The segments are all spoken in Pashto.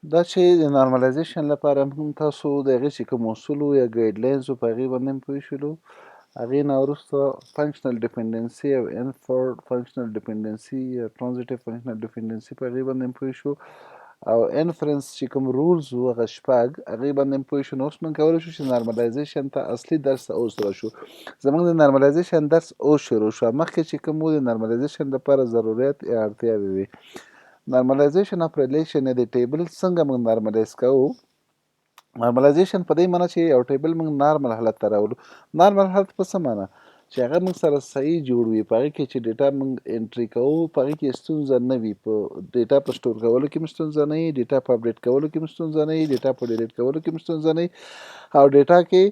دا چې د نارملایزیشن لپاره موږ تاسو د هغې چې کوم اصولو یا ګایډلاینز وو په هغې باندې هم پوه شولو. هغې نه وروسته فنکشنل ډیپنډنسي او انفورډ فنکشنل ډیپنډنسي یا ټرانزیټیو فنکشنل ډیپنډنسي په هغې باندې هم پوه شو، او انفرنس چې کوم رولز وو هغه شپږ هغې باندې هم پوه شو. نو اوس موږ کولی شو چې نارملایزیشن ته اصلي درس ته اوس راشو. زموږ د نارملایزیشن درس اوس شروع شو. مخکې چې کوم وو د نارملایزیشن لپاره ضرورت یا اړتیاوې وي. نارملایزیشن اف ریلیشن یا د ټیبل څنګه موږ نارملایز کوو. نارملایزیشن په دې معنی چې یو ټیبل موږ نارمل حالت ته راولو. نارمل حالت په څه معنی چې هغه موږ سره صحیح جوړ وي، په هغې کې چې ډیټا موږ انټري کوو په هغې کې ستونزه نه وي، په ډیټا په سټور کولو کې هم ستونزه نه وي، ډیټا په اپډیټ کولو کې هم ستونزه نه وي، ډیټا په ډیلیټ کولو کې هم ستونزه نه وي، او ډیټا کې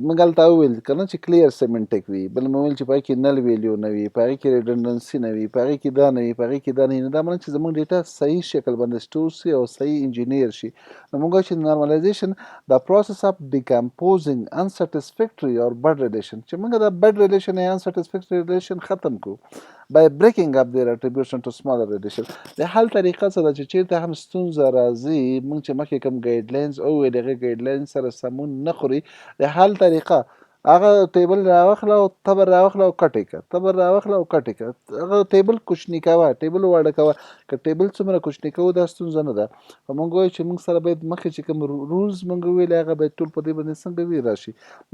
موږ هلته وویل که نه چې کلیر سیمنټک وي. بل مو ویل چې په هغې کې نل ویلیو نه وي، په هغې کې ریډنډنسي نه وي، په هغې کې دا نه وي، په هغې کې دا نه وي. نو دا معنی چې زموږ ډیټا صحیح شکل باندې سټور سي او صحیح انجینیر شي. نو موږ وایو چې نارملایزیشن the process of decomposing unsatisfactory or bad relation چې موږ دا bad relation یا unsatisfactory relation ختم کو by breaking up their attributes into smaller relation. د حل طریقه څه ده چې چیرته هم ستونزه راځي، موږ چې مخکې کوم ګایډلاینز وویل هغې ګایډلاین سره سمون نه خوري، د حل طریقه هغه ټیبل راواخله او تبر راواخله او کټ یې کړه، تبر راواخله او کټ یې کړه، هغه ټیبل کوچني کوه، ټیبل واړه کوه. که ټیبل څومره کوچني کوو دا ستونزه نه ده. خو موږ وایو چې موږ سره باید مخکې چې کوم رولز موږ ویلي هغه باید ټول په دې باندې څنګه وي راشي.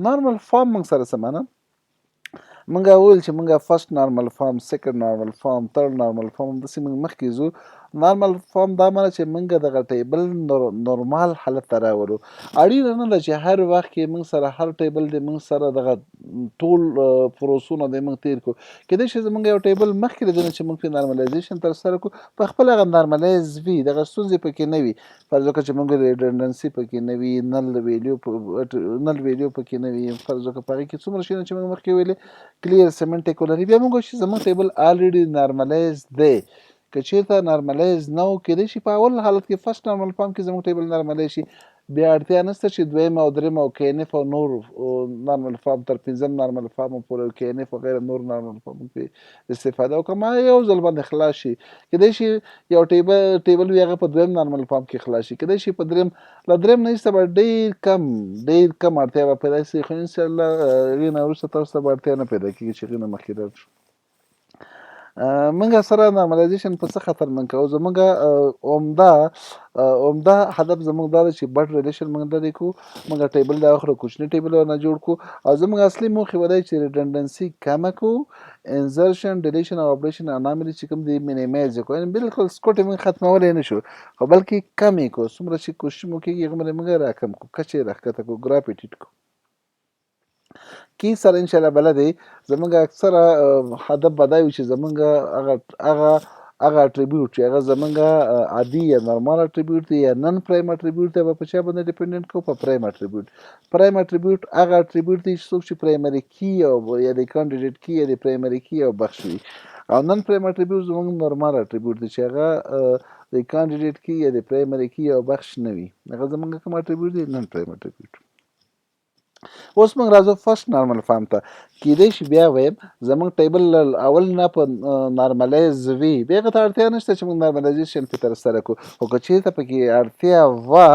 نارمل فارم موږ سره څه معنی موږ وویل چې موږ فرست نارمل فارم، سیکنډ نارمل فارم، ترډ نارمل فارم، همداسې موږ مخکې ځو. نارمل فارم دا معنی چې موږ دغه ټیبل نورمال حالت ته راولو. اړینه نه ده چې هر وخت کې موږ سره هر ټیبل د موږ سره دغه ټول پروسونه د موږ تیر کړو. کېدای شي زموږ یو ټیبل مخکې د دې نه چې موږ پرې نارملایزیشن ترسره کړو په خپله هغه نارملایز وي، دغه ستونزې پکې نه وي. فرض وکړه چې موږ ریډنډنسي پکې نه وي، نل ویلیو پکې نه وي، فرض وکړه په هغې کې څومره شیونه چې موږ مخکې ویلې کلیر سیمنټک ولري. بیا موږ وایو چې زموږ ټیبل الریډي نارملایز دی. که چېرته نارملایز نه و کېدای شي په اول حالت کې فرست نارمل فارم کې زموږ ټیبل نارملایز شي، بیا اړتیا نشته چې دویم او دریم او کې ان اف او نور نارمل فارم تر پنځم نارمل فارم پورې او کې ان اف وغیره نور نارمل فارم کې استفاده وکړم. ما یو ځل باندې خلاص شي. کېدای شي یو ټیبل وي هغه په دویم نارمل فارم کې خلاص شي، کېدای شي په دریم. له دریم نه ایسته به ډېر کم اړتیا به پیدا شي، خو انشاءالله هغې نه وروسته تاسو ته به اړتیا نه پیدا کېږي چې هغې نه مخکې لاړ شو. موږ سره نارملایزیشن په څه خاطر موږ کوو. زموږ عمده هدف زموږ دا ده چې بډ ریلیشن موږ لرې کړو، موږ ټیبل راواخلو، کوچني ټیبل ورنه جوړ کړو، او زموږ اصلي موخې به دا وي چې ریډنډنسي کمه کړو، انزرشن ډیلیشن او اپډیشن اناملي چې کوم دي مینیمایز یې کړو. یعنې بالکل سکوټ یې موږ ختمولی نه شو، خو بلکې کم یې کړو. څومره چې کوشش مو کېږي هغومره موږ راکم کړو، کچه یې راښکته کړو، ګراف یې ټیټ کړو. کی سره انشاءالله بلدی. زموږ اکثره هدف به دا وي چې زموږ هغه اټریبیوټ چې هغه زموږ عادي یا نارمال اټریبیوټ دی یا نن پرایم اټریبیوټ دی، به په چا باندې ډیپنډنټ کوو؟ په پرایم اټریبیوټ. پرایم اټریبیوټ هغه اټریبیوټ دی چې څوک چې پرایمري کی او یا د کانډیډیټ کی یا د پرایمري کی او بخش وي، او نن پرایم اټریبیوټ زموږ نارمال اټریبیوټ دی چې هغه د کانډیډیټ کی یا د پرایمري کی او بخش نه وي. هغه زموږ کوم اټریبیوټ دی؟ نن پرایم اټریبیوټ. اوس موږ راځو فرست نارمل فارم ته. کېدای شي بیا ویم زموږ ټیبل اول نه په نارملایز وي، بیا هغه ته اړتیا نشته چې موږ نارملایزیشن پرې ترسره کړو، خو که چېرته پکې اړتیا وه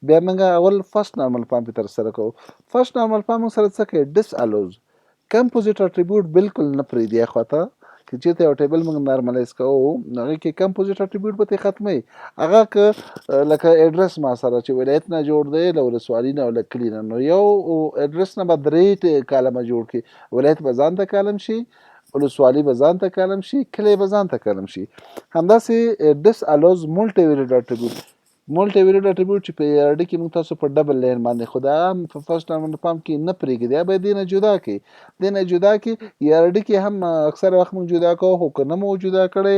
بیا موږ اول فرست نارمل فارم پرې ترسره کوو. فرست نارمل فارم موږ سره څه کوي؟ ډس الوز کمپوزیټ اټریبیوټ بالکل نه پرېږدي اخواته. که چېرته یو ټیبل موږ نارملایز کوو نو هغې کې کمپوزیټ اټریبیوټ به ترې ختموي. هغه که لکه اډرس ما سره چې ولایت نه جوړ دی، له ولسوالي نه او له کلي نه، نو یو اډرس نه به 3 کالمه جوړ کړي. ولایت به ځان ته کالم شي، ولسوالي به ځان ته کالم شي، کلی به ځان ته کالم شي. همداسې ډس الوز مولټي ویلیډ اټریبیوټ. مولټي ویلیډ اټریبیوټ چې په یارډي کې موږ تاسو په ډبل لاین باندې، خو دا هم په فرست نارمل فارم کې نه پرېږدي، یا به یې دې نه جدا کړي. دې نه جدا کړي. یارډي کې هم اکثره وخت موږ جدا کوو، خو که نه مو جدا کړی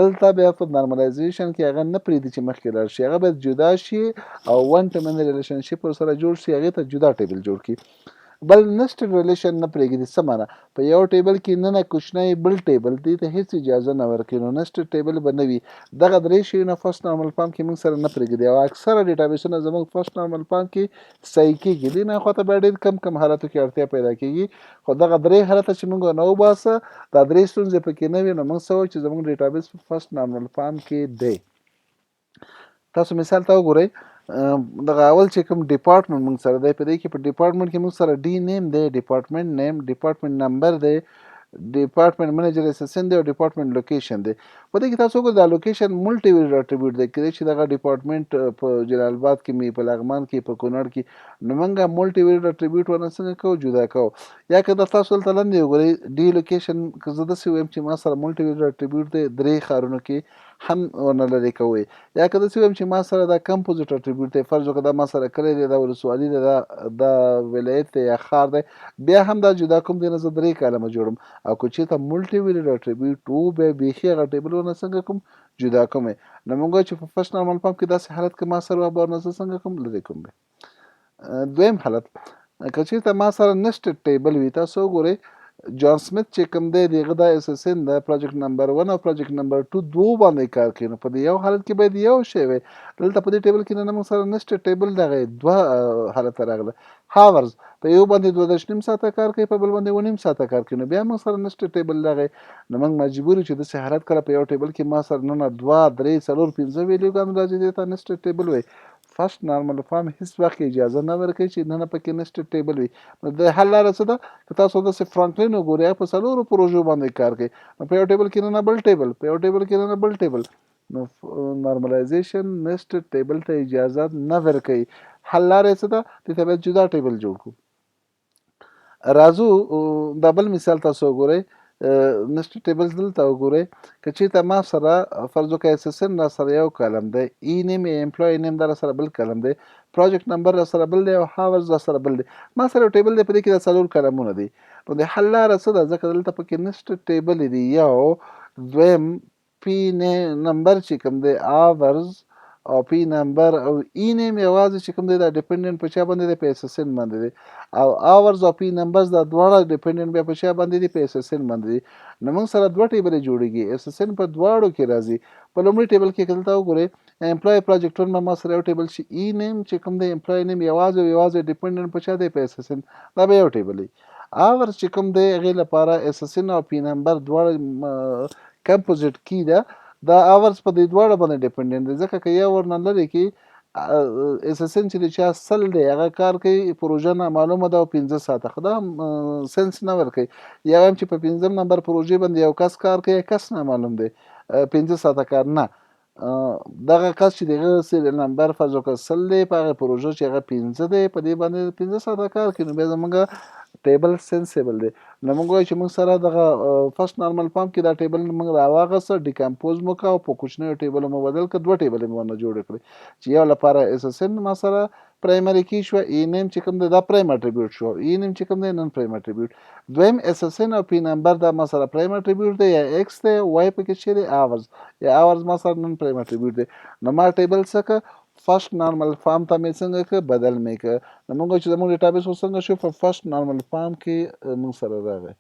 دلته بیا په نارملایزیشن کې هغه نه پرېږدي چې مخکې لاړ شي، هغه باید جدا شي او ون ټو من ریلیشنشپ ورسره جوړ شي، هغې ته جدا ټیبل جوړ کړي. بل نسټډ ریلیشن نه پرېږدي. څه معنی؟ په یو ټیبل کې نه کوچنی بل ټیبل دې ته هېڅ اجازه نه ورکوي، نو نسټډ ټیبل به نه وي. دغه 3 شیونه فرست نارمل فارم کې موږ سره نه پرېږدي، او اکثره ډیټابیسونه زموږ فرست نارمل فارم کې صحیح کېږي. دې نه اخواته بیا ډېر کم حالتو کې اړتیا پیدا کېږي، خو دغه 3 حالته چې موږ نه وباسه دا 3 ستونزې پکې نه وي، نو موږ څه وایو چې زموږ ډیټابیس په فرست نارمل فارم کې دی. تاسو مثال ته وګورئ دغه اول چې کوم ډپارټمنټ موږ سره دی په دې کې په ډپارټمنټ کې موږ سره ډي نیم دی ډپارټمنټ نیم ډپارټمنټ نمبر دی ډپارټمنټ منیجر اسسن دی او ډپارټمنټ لوکیشن دی په دې کې تاسو وګورئ دا لوکیشن ملټي ویلیډ اټریبیوټ دی کله چې دغه ډپارټمنټ په جلال آباد کې می په لغمان کې په کونړ کې نو موږ ملټي ویلیډ اټریبیوټ ورنه څنګه کوو جدا کوو یا که د تاسو دلته لاندې وګورئ ډي لوکیشن که زه داسې ویم چې ما سره ملټي ویلیډ اټریبیوټ دی درې ښارونو کې هم ورنه لرې کوئ یا که داسې ویم چې ما سره دا کمپوزیټ اټریبیوټ دی فرض وکړه دا ما سره کلی دی دا ولسوالي ده دا ولایت دی یا ښار دی بیا هم دا جدا کوم دی نه زه درې کالمه جوړم او که چېرته ملټي ویلیډ اټریبیوټ و بیا بیخي هغه ټیبل ورنه څنګه کوم جدا کوم نو موږ وایو چې په فرست نارمل فارم کې داسې حالت کې ما سره وه ورنه زه څنګه کوم لرې کوم دویم حالت که چېرته ما سره نسټډ ټیبل وي تاسو وګورئ جان سمیت چې کوم دی د هغه دا اسسن د پروجیکټ نمبر 1 او پروجیکټ نمبر 2 دوه باندې کار کوي نو په دې یو حالت کې باید یو شی وي دلته په دې ټیبل کې نه موږ سره نسټډ ټیبل دغه دوه حالت راغله هاورز په یو باندې 2.5 ساعته کار کوي په بل باندې 1.5 ساعته کار کوي نو بیا موږ سره نسټډ ټیبل دغه نو موږ مجبور یو چې داسې حالت کله په یو ټیبل کې ما سره نه 2 3 4 5 ویلیوګان راځي دې ته نسټډ ټیبل وي فرست نارمل فارم هیڅ وخت اجازه نه ورکوي چې نه پکې نسټډ ټیبل وي نو د حل لاره څه ده که تاسو داسې فرانکلین وګورئ په څلورو پروژو باندې کار کوي نو په یو ټیبل کې نه بل ټیبل په یو ټیبل کې نه بل ټیبل نو نارملایزیشن نسټډ ټیبل ته اجازه نه ورکوي حل لاره څه ده دې ته باید جدا ټیبل جوړ کړو راځو دا بل مثال تاسو وګورئ نسټډ ټیبل دلته وګورئ که چېرته ما سره فرض وکړئ اسسن را سره یو کالم دی ای نیم امپلوی نیم دا را سره بل کالم دی پروجیکټ نمبر را سره بل دی او هاورز را سره بل دی ما سره یو ټیبل دی په دې کې دا څلور کالمونه دي نو د حل لاره څه ده ځکه دلته پکې نسټډ ټیبل دی یو دویم پی نمبر چې کوم دی هاورز او پی نمبر او ای نیم یوازې چې کوم دی دا ډیپندنت په چا باندې دی په اسسن باندې دی او اورز او پی نمبرز دا دواړه ډیپندنت بیا په چا باندې دي په اسسن باندې دي نو موږ سره دوه ټیبل جوړیږي اسسن په دواړو کې راځي په لومړي ټیبل کې دلته وګورئ امپلوی پروجیکټ ون ما سره یو ټیبل شي ای نیم چې کوم دی امپلوی نیم یوازې ډیپندنت په چا دی په اسسن دا به یو ټیبل وي اورز چې کوم دی هغې لپاره اسسن او پی نمبر دواړه کمپوزیټ کی ده دا اورز په دې دواړه باندې ډیپندنت دی ځکه که یو ورنه لرې کې اسسن چې د چا سل دی هغه کار کوي پروژه نه معلومه ده او 15 ساعته خو دا سنس نه ورکوي یا هم چې په 15 نمبر پروژې باندې یو کس کار کوي کس نه معلوم دی 15 ساعته کار نه دغه کس چې دغه سریال نمبر فرض وکړه سل دی په هغه پروژه چې هغه 15 دی په دې باندې 15 ساعته کار کوي نو بیا زموږ ټیبل سنسیبل دی نو موږ وایو چې موږ سره دغه فرست نارمل فارم کې دا ټیبل موږ راواغسته ډیکمپوز مو کړه او په کوچنیو ټیبلو مو بدل کړه دوه ټیبل مو ورنه جوړ کړي چې یو لپاره اسسن ما سره پرایمري کی شو ای نیم چې کوم دی دا پرایم اټریبیوټ شو ای نیم چې کوم دی نن پرایم اټریبیوټ دویم اسسن او پی نمبر دا ما سره پرایم اټریبیوټ دی یا ایکس دی وای پکې چې دی اورز یا اورز ما سره نن پرایم اټریبیوټ دی نو ما ټیبل څخه فرست نارمل فارم ته مې څنګه که بدل مې که نو موږ چې زموږ ډیټابیس څنګه شو په فرست نارمل فارم کې موږ سره راغی